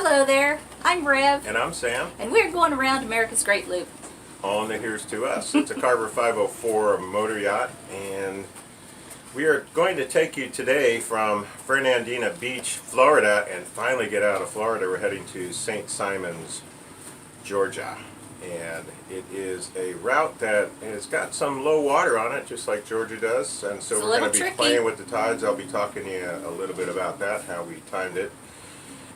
Hello there, I'm Rev, And I'm Sam. and we're going around America's Great Loop. On the Here's to Us. It's a Carver 504 motor yacht, and we are going to take you today from Fernandina Beach, Florida, and finally get out of Florida. We're heading to St. Simons, Georgia. And it is a route that has got some low water on it, just like Georgia does. And so we're going to be playing with the tides. I'll be talking to you a little bit about that, how we timed it.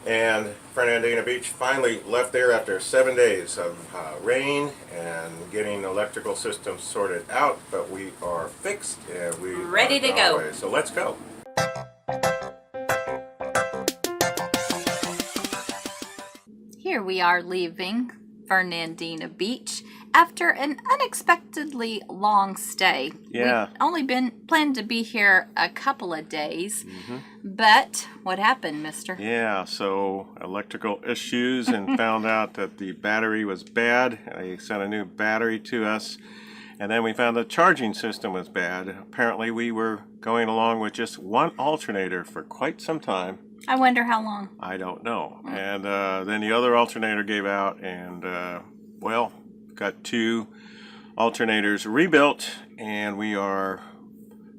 And Fernandina Beach finally left there after 7 days of rain and getting electrical systems sorted out, but we are fixed and we are ready to go. Away. So let's go. Here we are leaving Fernandina Beach after an unexpectedly long stay. Yeah. We've only planned to be here a couple of days, but what happened, mister? Yeah, so electrical issues and found out that the battery was bad. They sent a new battery to us, and then we found the charging system was bad. Apparently we were going along with just one alternator for quite some time. I wonder how long. I don't know. And then the other alternator gave out, and well, got two alternators rebuilt, and we are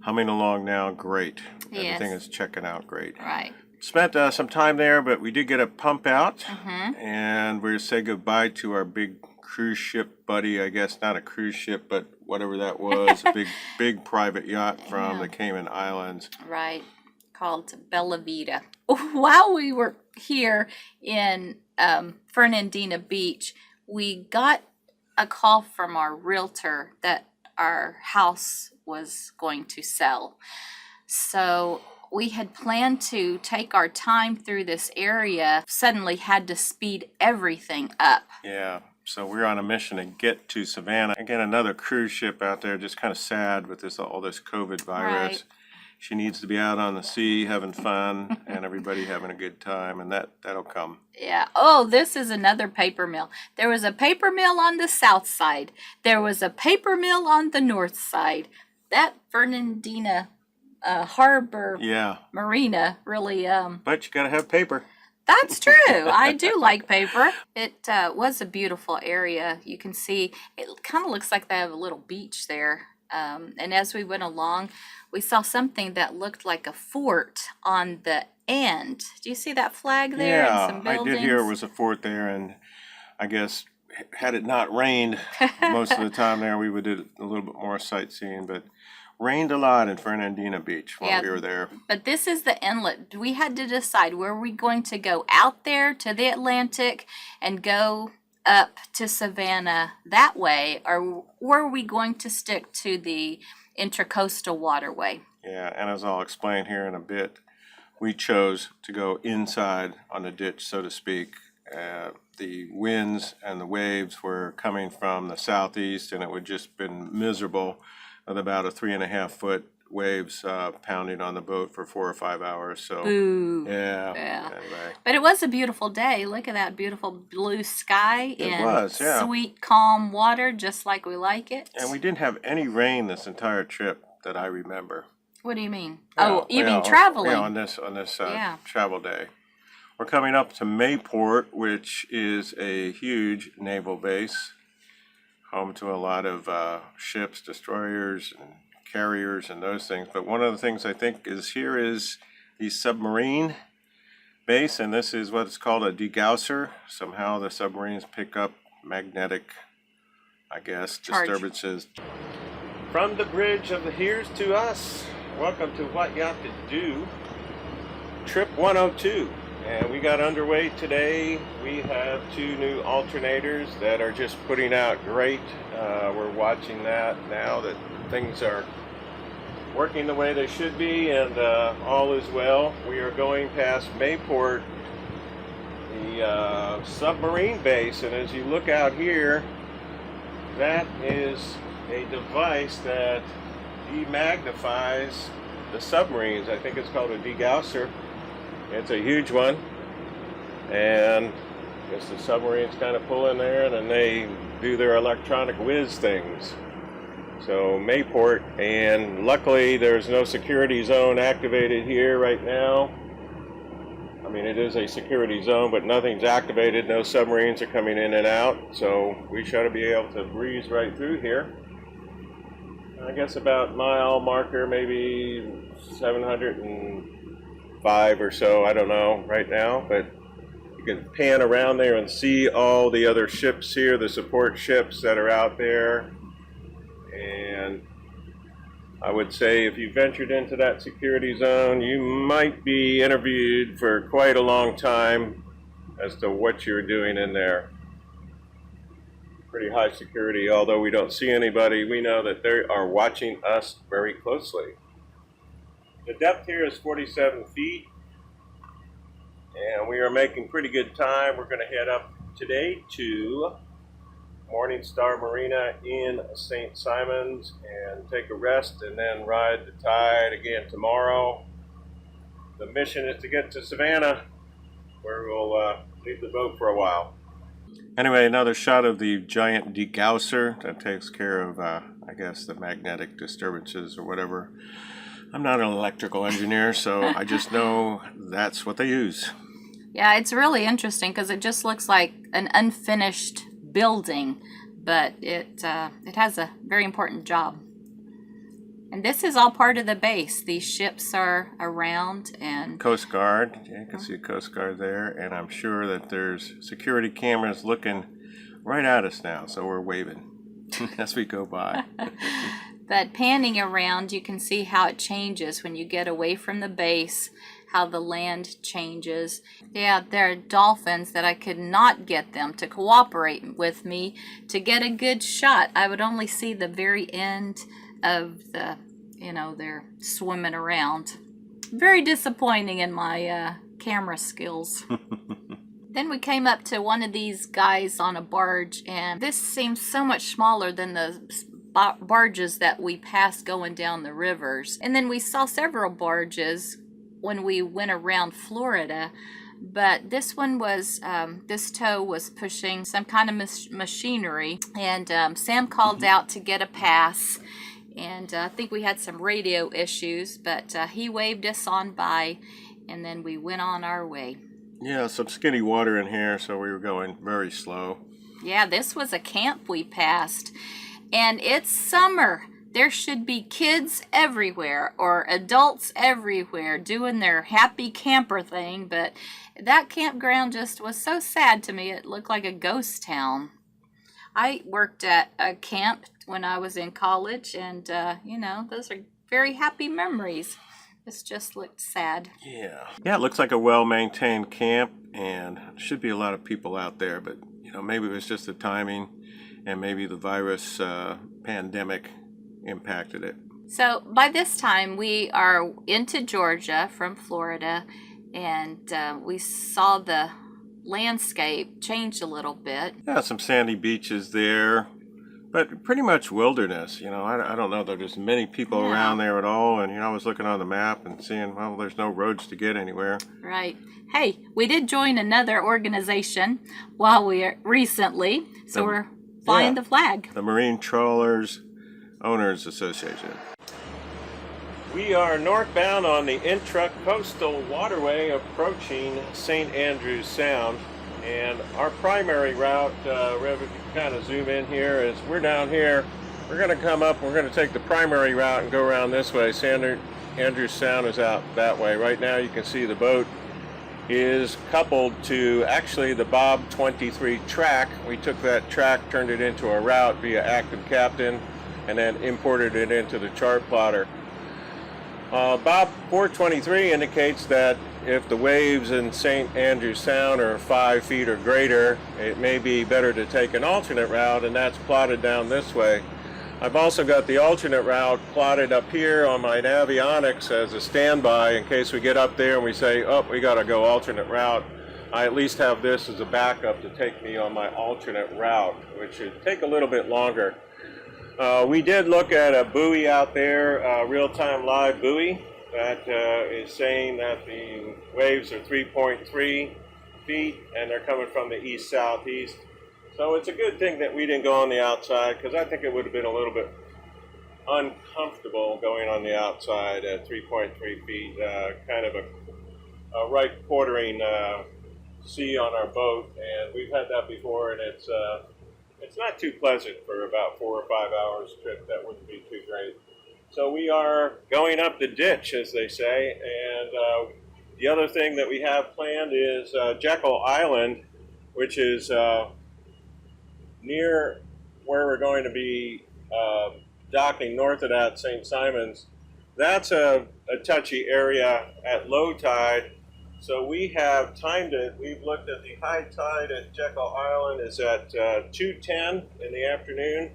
humming along now great. Yes. Everything is checking out great. Right. Spent some time there, but we did get a pump out, and we're going to say goodbye to our big cruise ship buddy. I guess not a cruise ship, but whatever that was, a big private yacht from the Cayman Islands. Right. Called Bella Vita. While we were here in Fernandina Beach, we got a call from our realtor that our house was going to sell. So we had planned to take our time through this area, suddenly had to speed everything up. Yeah, so we're on a mission to get to Savannah. Again, another cruise ship out there, just kind of sad with all this COVID virus. Right. She needs to be out on the sea having fun and everybody having a good time, and that'll come. Yeah. Oh, this is another paper mill. There was a paper mill on the south side. There was a paper mill on the north side. That Fernandina Harbor Marina really... But you gotta have paper. That's true. I do like paper. It was a beautiful area. You can see, it kind of looks like they have a little beach there. And as we went along, we saw something that looked like a fort on the end. Do you see that flag there? Yeah, and some buildings? I did hear it was a fort there, and I guess had it not rained most of the time there, we would do a little bit more sightseeing, but rained a lot in Fernandina Beach while we were there. But this is the inlet. We had to decide, were we going to go out there to the Atlantic and go up to Savannah that way, or were we going to stick to the intracoastal waterway? Yeah, and as I'll explain here in a bit, we chose to go inside on the ditch, so to speak. The winds and the waves were coming from the southeast, and it would just been miserable with about a 3.5 foot waves pounding on the boat for 4 or 5 hours. So yeah. Anyway. But it was a beautiful day. Look at that beautiful blue sky and sweet, calm water, just like we like it. And we didn't have any rain this entire trip that I remember. What do you mean? Yeah, you mean traveling? Yeah, on this travel day. We're coming up to Mayport, which is a huge naval base, home to a lot of ships, destroyers, and carriers and those things. But one of the things I think is here is the submarine base, and this is what's called a degausser. Somehow the submarines pick up magnetic, I guess, disturbances. From the bridge of the Here's to Us, welcome to What Yacht to Do, trip 102. And we got underway today. We have 2 new alternators that are just putting out great. We're watching that now that things are working the way they should be, and all is well. We are going past Mayport, the submarine base, and as you look out here, that is a device that demagnifies the submarines. I think it's called a degausser. It's a huge one, and I guess the submarines kind of pull in there and then they do their electronic whiz things. So Mayport, and luckily there's no security zone activated here right now. I'm mean, it is a security zone, but nothing's activated. No submarines are coming in and out, so we should be able to breeze right through here. I guess about mile marker, maybe 705 or so, I don't know right now, but you can pan around there and see all the other ships here, the support ships that are out there. And I would say if you ventured into that security zone, you might be interviewed for quite a long time as to what you're doing in there. Pretty high security, although we don't see anybody, we know that they are watching us very closely. The depth here is 47 feet, and we are making pretty good time. We're going to head up today to Morningstar Marina in St. Simons and take a rest and then ride the tide again tomorrow. The mission is to get to Savannah, where we'll leave the boat for a while. Anyway, another shot of the giant degausser that takes care of, I guess, the magnetic disturbances or whatever. I'm not an electrical engineer, so I just know that's what they use. Yeah, it's really interesting because it just looks like an unfinished building, but it has a very important job. And this is all part of the base. These ships are around, and Coast Guard, yeah, you can see a Coast Guard there, and I'm sure that there's security cameras looking right at us now, so we're waving as we go by. But panning around, you can see how it changes when you get away from the base, how the land changes. Yeah, there are dolphins that I could not get them to cooperate with me to get a good shot. I would only see the very end of the, they're swimming around. Very disappointing in my camera skills. Then we came up to one of these guys on a barge, and this seems so much smaller than the barges that we passed going down the rivers. And then we saw several barges when we went around Florida, but this one was, this tow was pushing some kind of machinery, and Sam called out to get a pass, and I think we had some radio issues, but he waved us on by, and then we went on our way. Yeah, some skinny water in here, so we were going very slow. Yeah, this was a camp we passed, and it's summer. There should be kids everywhere or adults everywhere doing their happy camper thing, but that campground just was so sad to me. It looked like a ghost town. I worked at a camp when I was in college, and, those are very happy memories. This just looked sad. Yeah, it looks like a well-maintained camp, and should be a lot of people out there, but, maybe it was just the timing, and maybe the virus pandemic impacted it. So by this time we are into Georgia from Florida, and we saw the landscape change a little bit. Yeah, some sandy beaches there, but pretty much wilderness. I don't know that there's many people around there at all, and I was looking on the map and seeing, well, there's no roads to get anywhere. Right. Hey, we did join another organization recently, so we're flying the flag. The Marine Trawlers Owners Association. We are northbound on the Intracoastal Waterway approaching St. Andrews Sound, and our primary route, Rev, if you kind of zoom in here, is we're down here. We're going to come up, we're going to take the primary route and go around this way. St. Andrews Sound is out that way. Right now you can see the boat is coupled to actually the Bob 23 track. We took that track, turned it into a route via active captain, and then imported it into the chart plotter. Bob 423 indicates that if the waves in St. Andrews Sound are 5 feet or greater, it may be better to take an alternate route, and that's plotted down this way. I've also got the alternate route plotted up here on my Navionics as a standby in case we get up there and we say, oh, we got to go alternate route. I at least have this as a backup to take me on my alternate route, which should take a little bit longer. We did look at a buoy out there, a real-time live buoy, that is saying that the waves are 3.3 feet and they're coming from the east-southeast. So it's a good thing that we didn't go on the outside, because I think it would have been a little bit uncomfortable going on the outside at 3.3 feet, kind of right quartering sea on our boat, and we've had that before, and it's not too pleasant for about 4 or 5 hours trip. That wouldn't be too great. So we are going up the ditch, as they say, and the other thing that we have planned is Jekyll Island, which is near where we're going to be docking north of that, St. Simon's. That's a touchy area at low tide, so we have timed it. We've looked at the high tide at Jekyll Island is at 2:10 in the afternoon.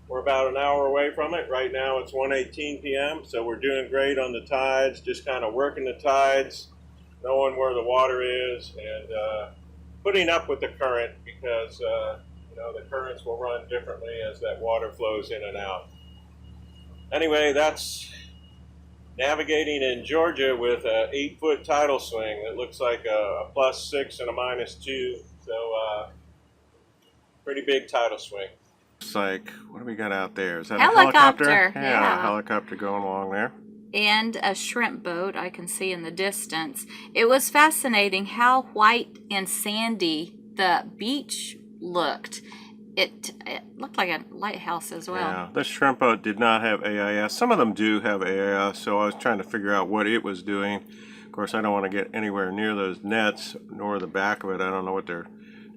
We're about an hour away from it. Right now it's 1:18 p.m., so we're doing great on the tides, just kind of working the tides, knowing where the water is, and putting up with the current because the currents will run differently as that water flows in and out. Anyway, that's navigating in Georgia with a 8-foot tidal swing that looks like a +6 and a -2, so pretty big tidal swing. It's like, what do we got out there? Is that Helicopter, a helicopter? yeah. A helicopter going along there. And a shrimp boat I can see in the distance. It was fascinating how white and sandy the beach looked. It looked like a lighthouse as well. Yeah, this shrimp boat did not have AIS. Some of them do have AIS, so I was trying to figure out what it was doing. Of course, I don't want to get anywhere near those nets, nor the back of it. I don't know what they're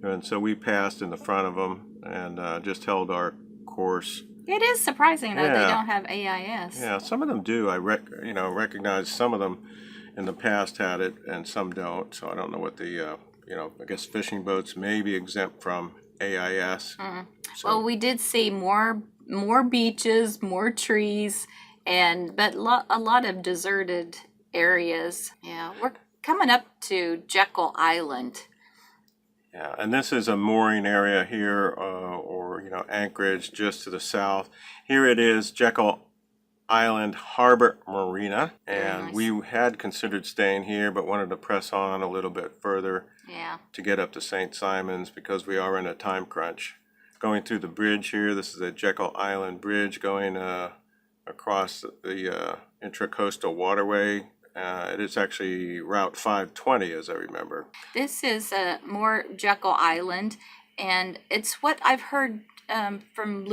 doing. So we passed in the front of them and just held our course. It is surprising, though, Yeah. they don't have AIS. Yeah, some of them do. I recognize some of them in the past had it, and some don't. So I don't know what the I guess fishing boats may be exempt from AIS. So, Well, we did see more beaches, more trees, but a lot of deserted areas. Yeah, we're coming up to Jekyll Island. yeah, and this is a mooring area here, or anchorage just to the south. Here it is, Jekyll Island Harbor Marina, and nice. we had considered staying here, but wanted to press on a little bit further. Yeah. To get up to St. Simon's because we are in a time crunch. Going through the bridge here, this is the Jekyll Island Bridge going across the intracoastal waterway. It is actually Route 520, as I remember. This is more Jekyll Island, and it's what I've heard from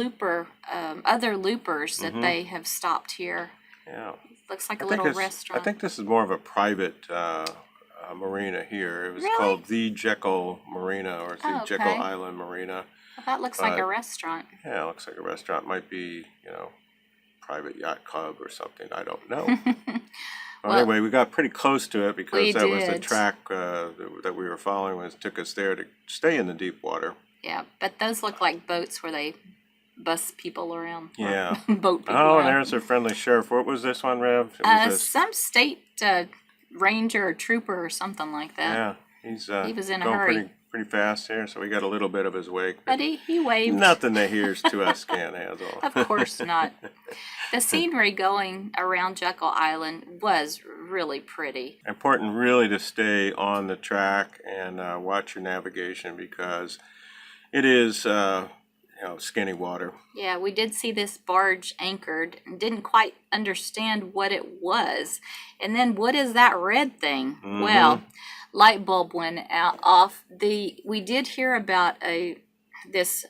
other loopers that they have stopped here. Yeah. Looks like a little restaurant. I think this is more of a private marina here. It was Really? called the Jekyll Marina or the Oh, Jekyll okay. Island Marina. Well, that looks like a restaurant. Yeah, it looks like a restaurant. Might be, private yacht club or something. I don't know. Well, anyway, we got pretty close to it because we that was the did. track that we were following. Took us there to stay in the deep water. Yeah, but those look like boats where they bus people around. or Yeah. boat people Oh, and around. there's a friendly sheriff. What was this one, Rev? It was this. Some state ranger or trooper or something like that. Yeah, he's He was in a going hurry. pretty fast here, so we got a little bit of his wake. But he waved. Nothing that hears to us can't handle. Of course not. The scenery going around Jekyll Island was really pretty. Important really to stay on the track and watch your navigation because it is skinny water. Yeah, we did see this barge anchored and didn't quite understand what it was. And then what is that red thing? Well, light bulb went off. We did hear about this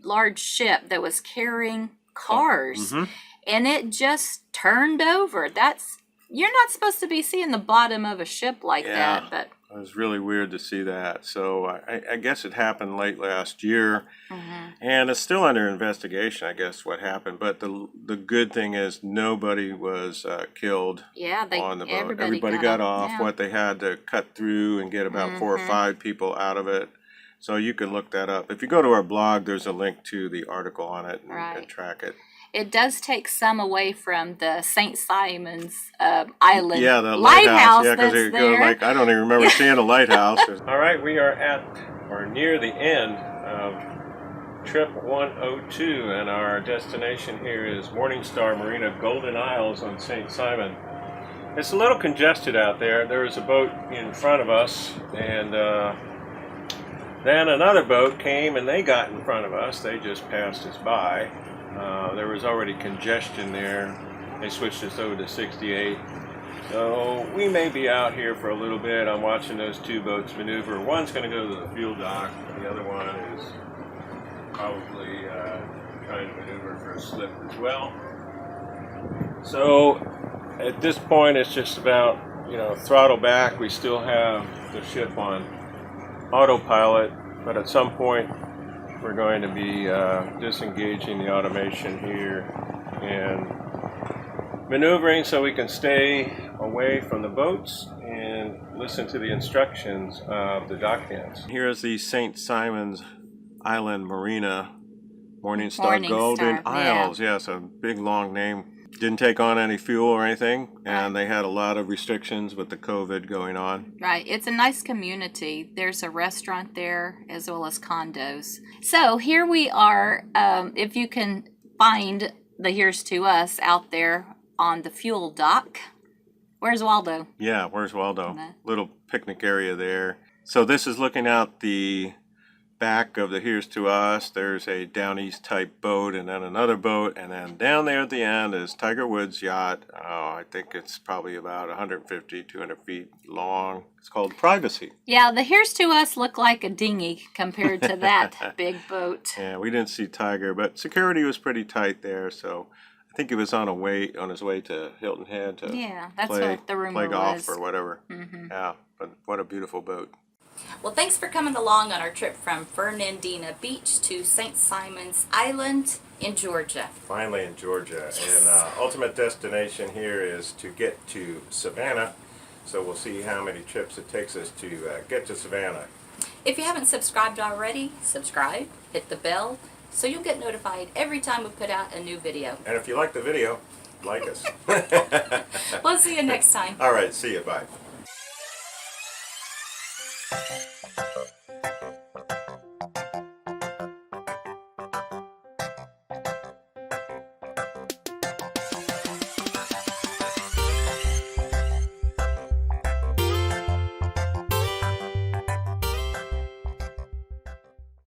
large ship that was carrying cars, and it just turned over. You're not supposed to be seeing the bottom of a ship like that, but It was really weird to see that. So I guess it happened late last year, and it's still under investigation, I guess, what happened. But the good thing is nobody was killed yeah, on the boat. everybody got off. yeah. What they had to cut through and get about 4 or 5 people out of it. So you can look that up. If you go to our blog, there's a link to the article on it and track it. It does take some away from the St. Simon's Island Yeah, the lighthouse Yeah, because that's there. I don't even remember seeing a lighthouse. All right, we are at or near the end of trip 102, and our destination here is Morningstar Marina, Golden Isles on St. Simon. It's a little congested out there. There was a boat in front of us, and then another boat came and they got in front of us. They just passed us by. There was already congestion there. They switched us over to 68. So we may be out here for a little bit. I'm watching those two boats maneuver. One's going to go to the fuel dock, and the other one is probably trying to maneuver for a slip as well. So at this point, it's just about, throttle back. We still have the ship on autopilot, but at some point we're going to be disengaging the automation here and maneuvering so we can stay away from the boats and listen to the instructions of the dock hands. Here's the St. Simon's Island Marina, Morningstar Golden Isles. Yeah, it's a big long name. Didn't take on any fuel or anything, and they had a lot of restrictions with the COVID going on. Right, it's a nice community. There's a restaurant there as well as condos. So here we are. If you can find the Here's to Us out there on the fuel dock. Where's Waldo? Yeah, where's Waldo? Little picnic area there. So this is looking out the back of the Here's to Us. There's a down east type boat and then another boat, and then down there at the end is Tiger Woods' yacht. I think it's probably about 150, 200 feet long. It's called Privacy. Yeah, the Here's to Us look like a dinghy compared to that big boat. Yeah, we didn't see Tiger, but security was pretty tight there, so I think he was on his way to Hilton Head to what the rumor play golf was. or whatever. Yeah, but what a beautiful boat. Well, thanks for coming along on our trip from Fernandina Beach to St. Simon's Island in Georgia. Finally in Georgia. And ultimate destination here is to get to Savannah. So we'll see how many trips it takes us to get to Savannah. If you haven't subscribed already, subscribe, hit the bell, so you'll get notified every time we put out a new video. And if you like the video, like us. We'll see you next time. All right, see you. Bye.